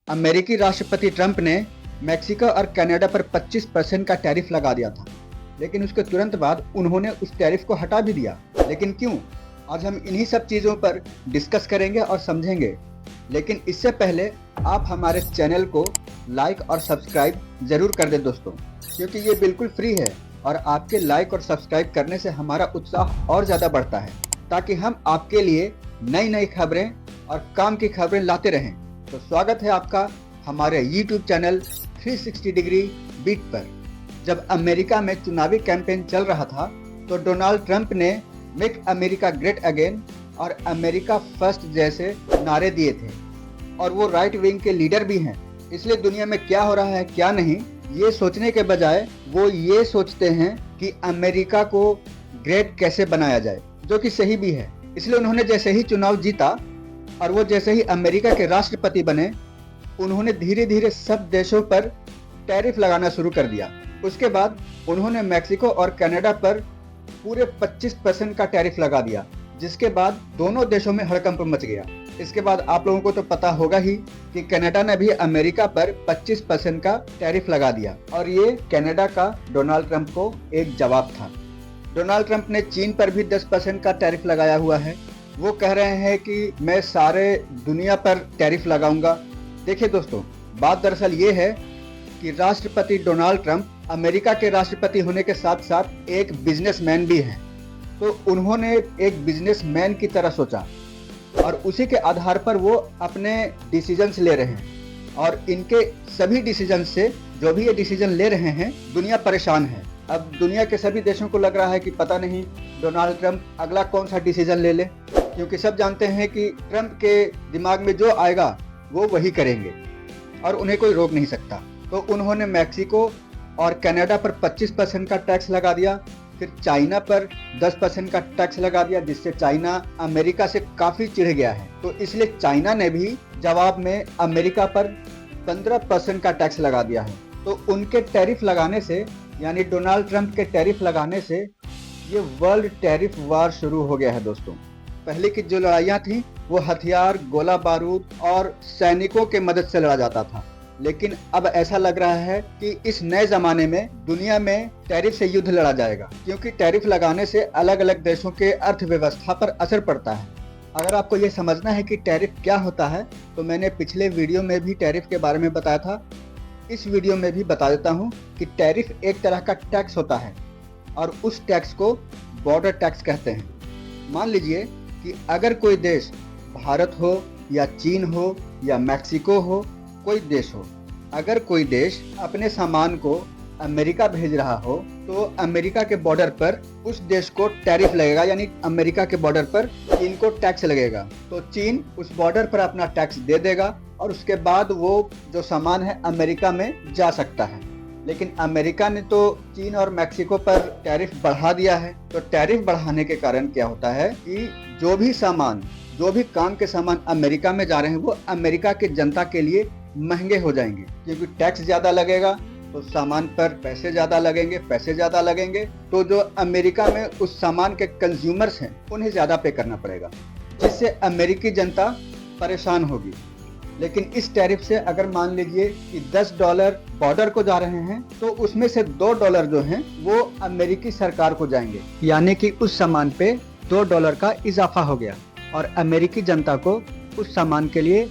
अमेरिकी राष्ट्रपति ट्रंप ने मेक्सिको और कनाडा पर 25% का टैरिफ लगा दिया था, लेकिन उसके तुरंत बाद उन्होंने उस टैरिफ को हटा भी दिया। लेकिन क्यों? आज हम इन्हीं सब चीज़ों पर डिस्कस करेंगे और समझेंगे। लेकिन इससे पहले आप हमारे चैनल को लाइक और सब्सक्राइब ज़रूर कर दें दोस्तों, क्योंकि ये बिल्कुल फ्री है और आपके लाइक और सब्सक्राइब करने से हमारा उत्साह और ज़्यादा बढ़ता है, ताकि हम आपके लिए नई नई खबरें और काम की खबरें लाते रहें। तो स्वागत है आपका हमारे YouTube चैनल 360 डिग्री बीट पर। जब अमेरिका में चुनावी कैंपेन चल रहा था तो डोनाल्ड ट्रंप ने मेक अमेरिका ग्रेट अगेन और अमेरिका फर्स्ट जैसे नारे दिए थे, और वो राइट विंग के लीडर भी हैं। इसलिए दुनिया में क्या हो रहा है क्या नहीं, ये सोचने के बजाय वो ये सोचते हैं कि अमेरिका को ग्रेट कैसे बनाया जाए, जो कि सही भी है। इसलिए उन्होंने जैसे ही चुनाव जीता और वो जैसे ही अमेरिका के राष्ट्रपति बने, उन्होंने धीरे धीरे सब देशों पर टैरिफ लगाना शुरू कर दिया। उसके बाद उन्होंने मेक्सिको और कनाडा पर पूरे 25% का टैरिफ लगा दिया, जिसके बाद दोनों देशों में हड़कंप मच गया। इसके बाद आप लोगों को तो पता होगा ही कि कनाडा ने भी अमेरिका पर 25% का टैरिफ लगा दिया, और ये कनाडा का डोनाल्ड ट्रंप को एक जवाब था। डोनाल्ड ट्रंप ने चीन पर भी 10% का टैरिफ लगाया हुआ है। वो कह रहे हैं कि मैं सारे दुनिया पर टैरिफ लगाऊंगा। देखिए दोस्तों, बात दरअसल ये है कि राष्ट्रपति डोनाल्ड ट्रंप अमेरिका के राष्ट्रपति होने के साथ साथ एक बिजनेसमैन भी हैं। तो उन्होंने एक बिजनेसमैन की तरह सोचा और उसी के आधार पर वो अपने डिसीजंस ले रहे हैं, और इनके सभी डिसीजन से, जो भी ये डिसीजन ले रहे हैं, दुनिया परेशान है। अब दुनिया के सभी देशों को लग रहा है कि पता नहीं डोनाल्ड ट्रंप अगला कौन सा डिसीजन ले ले, क्योंकि सब जानते हैं कि ट्रंप के दिमाग में जो आएगा वो वही करेंगे और उन्हें कोई रोक नहीं सकता। तो उन्होंने मेक्सिको और कनाडा पर 25% का टैक्स लगा दिया, फिर चाइना पर 10% का टैक्स लगा दिया, जिससे चाइना अमेरिका से काफ़ी चिढ़ गया है। तो इसलिए चाइना ने भी जवाब में अमेरिका पर 15% का टैक्स लगा दिया है। तो उनके टैरिफ लगाने से, यानी डोनाल्ड ट्रंप के टैरिफ लगाने से, ये वर्ल्ड टैरिफ वार शुरू हो गया है दोस्तों। पहले की जो लड़ाइयाँ थी वो हथियार, गोला बारूद और सैनिकों के मदद से लड़ा जाता था, लेकिन अब ऐसा लग रहा है कि इस नए जमाने में दुनिया में टैरिफ से युद्ध लड़ा जाएगा, क्योंकि टैरिफ लगाने से अलग अलग देशों के अर्थव्यवस्था पर असर पड़ता है। अगर आपको ये समझना है कि टैरिफ क्या होता है, तो मैंने पिछले वीडियो में भी टैरिफ के बारे में बताया था। इस वीडियो में भी बता देता हूँ कि टैरिफ एक तरह का टैक्स होता है, और उस टैक्स को बॉर्डर टैक्स कहते हैं। मान लीजिए कि अगर कोई देश, भारत हो या चीन हो या मैक्सिको हो, कोई देश हो, अगर कोई देश अपने सामान को अमेरिका भेज रहा हो, तो अमेरिका के बॉर्डर पर उस देश को टैरिफ लगेगा, यानी अमेरिका के बॉर्डर पर चीन को टैक्स लगेगा। तो चीन उस बॉर्डर पर अपना टैक्स दे देगा और उसके बाद वो जो सामान है अमेरिका में जा सकता है। लेकिन अमेरिका ने तो चीन और मैक्सिको पर टैरिफ बढ़ा दिया है। तो टैरिफ बढ़ाने के कारण क्या होता है कि जो भी सामान, जो भी काम के सामान अमेरिका में जा रहे हैं, वो अमेरिका की जनता के लिए महंगे हो जाएंगे, क्योंकि टैक्स ज़्यादा लगेगा तो सामान पर पैसे ज़्यादा लगेंगे, पैसे ज़्यादा लगेंगे तो जो अमेरिका में उस सामान के कंज्यूमर्स हैं उन्हें ज़्यादा पे करना पड़ेगा, जिससे अमेरिकी जनता परेशान होगी। लेकिन इस टैरिफ से अगर मान लीजिए कि $10 बॉर्डर को जा रहे हैं, तो उसमें से $2 जो हैं वो अमेरिकी सरकार को जाएंगे, यानी कि उस सामान पे $2 का इजाफा हो गया, और अमेरिकी जनता को उस सामान के लिए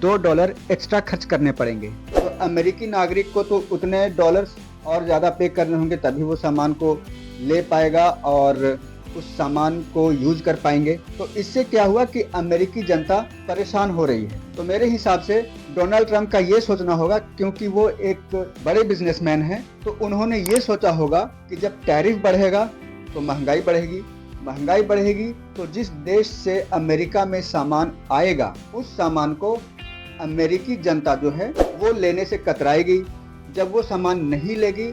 $2 एक्स्ट्रा खर्च करने पड़ेंगे। तो अमेरिकी नागरिक को तो उतने डॉलर्स और ज़्यादा पे करने होंगे, तभी वो सामान को ले पाएगा और उस सामान को यूज कर पाएंगे। तो इससे क्या हुआ कि अमेरिकी जनता परेशान हो रही है। तो मेरे हिसाब से डोनाल्ड ट्रंप का ये सोचना होगा, क्योंकि वो एक बड़े बिजनेसमैन हैं, तो उन्होंने ये सोचा होगा कि जब टैरिफ बढ़ेगा तो महंगाई बढ़ेगी, महंगाई बढ़ेगी तो जिस देश से अमेरिका में सामान आएगा, उस सामान को अमेरिकी जनता जो है वो लेने से कतराएगी। जब वो सामान नहीं लेगी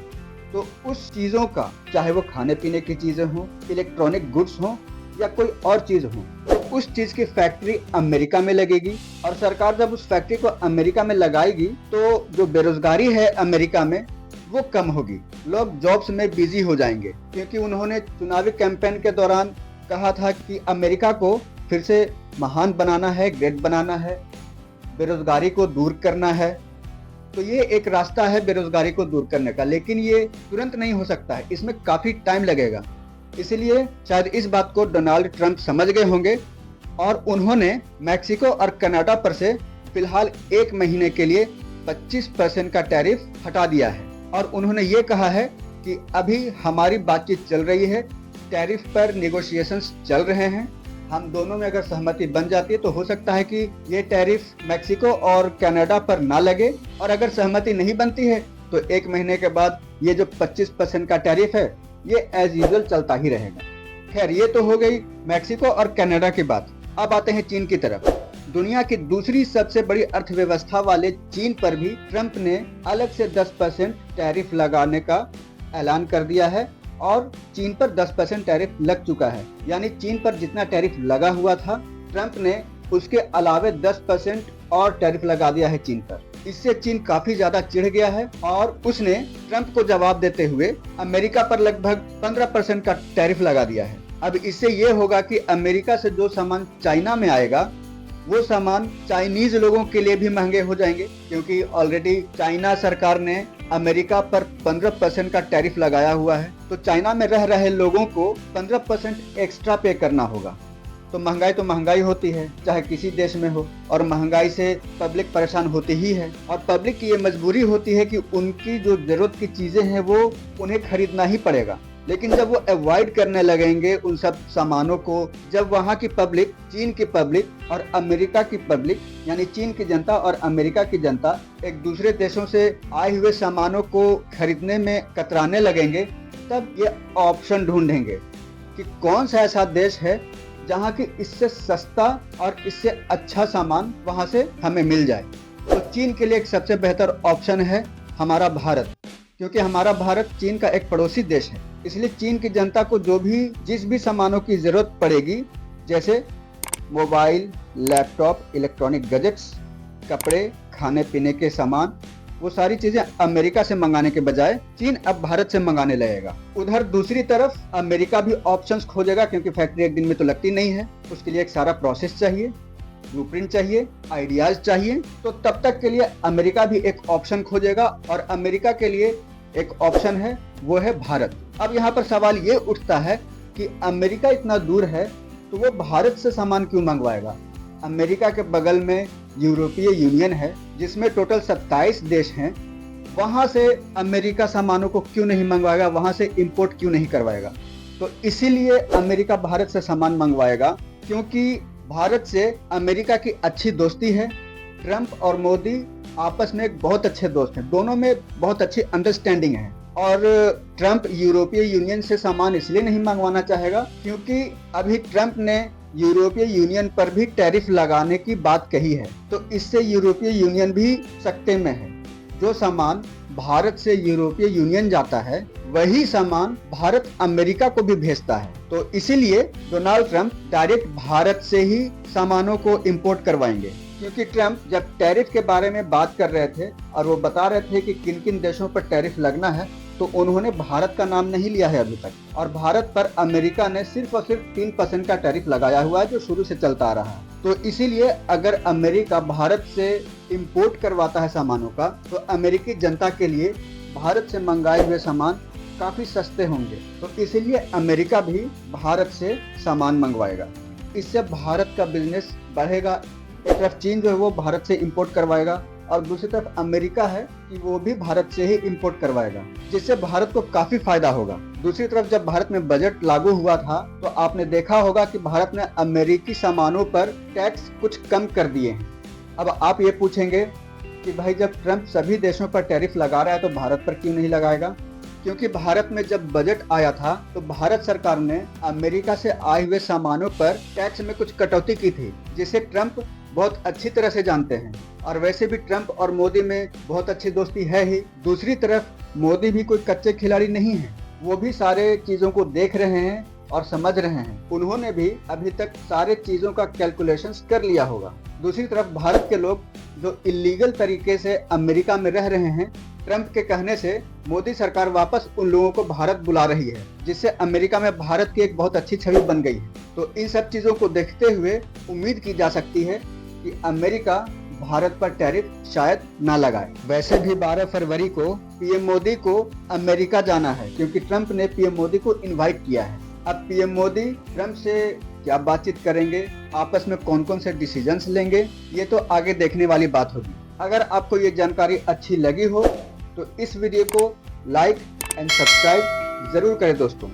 तो उस चीज़ों का, चाहे वो खाने पीने की चीज़ें हों, इलेक्ट्रॉनिक गुड्स हों या कोई और चीज़ हो, तो उस चीज़ की फैक्ट्री अमेरिका में लगेगी, और सरकार जब उस फैक्ट्री को अमेरिका में लगाएगी तो जो बेरोजगारी है अमेरिका में वो कम होगी, लोग जॉब्स में बिजी हो जाएंगे। क्योंकि उन्होंने चुनावी कैंपेन के दौरान कहा था कि अमेरिका को फिर से महान बनाना है, ग्रेट बनाना है, बेरोजगारी को दूर करना है, तो ये एक रास्ता है बेरोजगारी को दूर करने का, लेकिन ये तुरंत नहीं हो सकता है, इसमें काफी टाइम लगेगा। इसलिए शायद इस बात को डोनाल्ड ट्रंप समझ गए होंगे और उन्होंने मैक्सिको और कनाडा पर से फिलहाल 1 महीने के लिए 25% का टैरिफ हटा दिया है। और उन्होंने ये कहा है कि अभी हमारी बातचीत चल रही है, टैरिफ पर निगोशिएशंस चल रहे हैं, हम दोनों में अगर सहमति बन जाती है तो हो सकता है कि ये टैरिफ मैक्सिको और कनाडा पर ना लगे, और अगर सहमति नहीं बनती है तो 1 महीने के बाद ये जो 25% का टैरिफ है ये एज यूजुअल चलता ही रहेगा। खैर, ये तो हो गई मैक्सिको और कनाडा की बात। अब आते हैं चीन की तरफ। दुनिया की दूसरी सबसे बड़ी अर्थव्यवस्था वाले चीन पर भी ट्रंप ने अलग से 10% टैरिफ लगाने का ऐलान कर दिया है और चीन पर 10% टैरिफ लग चुका है। यानी चीन पर जितना टैरिफ लगा हुआ था, ट्रंप ने उसके अलावे 10% और टैरिफ लगा दिया है चीन पर। इससे चीन काफी ज्यादा चिढ़ गया है और उसने ट्रंप को जवाब देते हुए अमेरिका पर लगभग 15% का टैरिफ लगा दिया है। अब इससे ये होगा कि अमेरिका से जो सामान चाइना में आएगा वो सामान चाइनीज लोगों के लिए भी महंगे हो जाएंगे, क्योंकि ऑलरेडी चाइना सरकार ने अमेरिका पर 15% का टैरिफ लगाया हुआ है, तो चाइना में रह रहे लोगों को 15% एक्स्ट्रा पे करना होगा। तो महंगाई होती है चाहे किसी देश में हो, और महंगाई से पब्लिक परेशान होती ही है, और पब्लिक की ये मजबूरी होती है कि उनकी जो जरूरत की चीजें हैं वो उन्हें खरीदना ही पड़ेगा। लेकिन जब वो अवॉइड करने लगेंगे उन सब सामानों को, जब वहाँ की पब्लिक, चीन की पब्लिक और अमेरिका की पब्लिक, यानी चीन की जनता और अमेरिका की जनता एक दूसरे देशों से आए हुए सामानों को खरीदने में कतराने लगेंगे, तब ये ऑप्शन ढूंढेंगे कि कौन सा ऐसा देश है जहाँ की इससे सस्ता और इससे अच्छा सामान वहाँ से हमें मिल जाए। तो चीन के लिए एक सबसे बेहतर ऑप्शन है हमारा भारत, क्योंकि हमारा भारत चीन का एक पड़ोसी देश है। इसलिए चीन की जनता को जिस भी सामानों की जरूरत पड़ेगी, जैसे मोबाइल, लैपटॉप, इलेक्ट्रॉनिक गैजेट्स, कपड़े, खाने पीने के सामान, वो सारी चीजें अमेरिका से मंगाने के बजाय चीन अब भारत से मंगाने लगेगा। उधर दूसरी तरफ अमेरिका भी ऑप्शंस खोजेगा, क्योंकि फैक्ट्री एक दिन में तो लगती नहीं है, उसके लिए एक सारा प्रोसेस चाहिए, ब्लूप्रिंट चाहिए, आइडियाज चाहिए। तो तब तक के लिए अमेरिका भी एक ऑप्शन खोजेगा, और अमेरिका के लिए एक ऑप्शन है, वो है भारत। अब यहाँ पर सवाल ये उठता है कि अमेरिका इतना दूर है तो वो भारत से सामान क्यों मंगवाएगा। अमेरिका के बगल में यूरोपीय यूनियन है जिसमें टोटल 27 देश हैं, वहां से अमेरिका सामानों को क्यों नहीं मंगवाएगा, वहां से इंपोर्ट क्यों नहीं करवाएगा। तो इसीलिए अमेरिका भारत से सामान मंगवाएगा, क्योंकि भारत से अमेरिका की अच्छी दोस्ती है। ट्रंप और मोदी आपस में एक बहुत अच्छे दोस्त हैं, दोनों में बहुत अच्छी अंडरस्टैंडिंग है। और ट्रंप यूरोपीय यूनियन से सामान इसलिए नहीं मंगवाना चाहेगा क्योंकि अभी ट्रंप ने यूरोपीय यूनियन पर भी टैरिफ लगाने की बात कही है, तो इससे यूरोपीय यूनियन भी सकते में है। जो सामान भारत से यूरोपीय यूनियन जाता है वही सामान भारत अमेरिका को भी भेजता है, तो इसीलिए डोनाल्ड ट्रंप डायरेक्ट भारत से ही सामानों को इंपोर्ट करवाएंगे। क्योंकि ट्रंप जब टैरिफ के बारे में बात कर रहे थे और वो बता रहे थे कि किन किन देशों पर टैरिफ लगना है, तो उन्होंने भारत का नाम नहीं लिया है अभी तक, और भारत पर अमेरिका ने सिर्फ और सिर्फ 3% का टैरिफ लगाया हुआ है जो शुरू से चलता आ रहा है। तो इसीलिए अगर अमेरिका भारत से इंपोर्ट करवाता है सामानों का, तो अमेरिकी जनता के लिए भारत से मंगाए हुए सामान काफी सस्ते होंगे, तो इसीलिए अमेरिका भी भारत से सामान मंगवाएगा। इससे भारत का बिजनेस बढ़ेगा। एक तरफ चीन जो है वो भारत से इंपोर्ट करवाएगा, और दूसरी तरफ अमेरिका है कि वो भी भारत से ही इंपोर्ट करवाएगा, जिससे भारत को काफी फायदा होगा। दूसरी तरफ जब भारत में बजट लागू हुआ था तो आपने देखा होगा कि भारत ने अमेरिकी सामानों पर टैक्स कुछ कम कर दिए हैं। अब आप ये पूछेंगे कि भाई जब ट्रंप सभी देशों पर टैरिफ लगा रहा है तो भारत पर क्यों नहीं लगाएगा। क्योंकि भारत में जब बजट आया था तो भारत सरकार ने अमेरिका से आए हुए सामानों पर टैक्स में कुछ कटौती की थी, जिसे ट्रंप बहुत अच्छी तरह से जानते हैं। और वैसे भी ट्रंप और मोदी में बहुत अच्छी दोस्ती है ही। दूसरी तरफ मोदी भी कोई कच्चे खिलाड़ी नहीं है, वो भी सारे चीजों को देख रहे हैं और समझ रहे हैं। उन्होंने भी अभी तक सारे चीजों का कैलकुलेशंस कर लिया होगा। दूसरी तरफ भारत के लोग जो इलीगल तरीके से अमेरिका में रह रहे हैं, ट्रंप के कहने से मोदी सरकार वापस उन लोगों को भारत बुला रही है, जिससे अमेरिका में भारत की एक बहुत अच्छी छवि बन गई है। तो इन सब चीजों को देखते हुए उम्मीद की जा सकती है कि अमेरिका भारत पर टैरिफ शायद ना लगाए। वैसे भी 12 फरवरी को पीएम मोदी को अमेरिका जाना है, क्योंकि ट्रंप ने पीएम मोदी को इनवाइट किया है। अब पीएम मोदी ट्रंप से क्या बातचीत करेंगे, आपस में कौन कौन से डिसीजंस लेंगे, ये तो आगे देखने वाली बात होगी। अगर आपको ये जानकारी अच्छी लगी हो तो इस वीडियो को लाइक एंड सब्सक्राइब जरूर करें दोस्तों।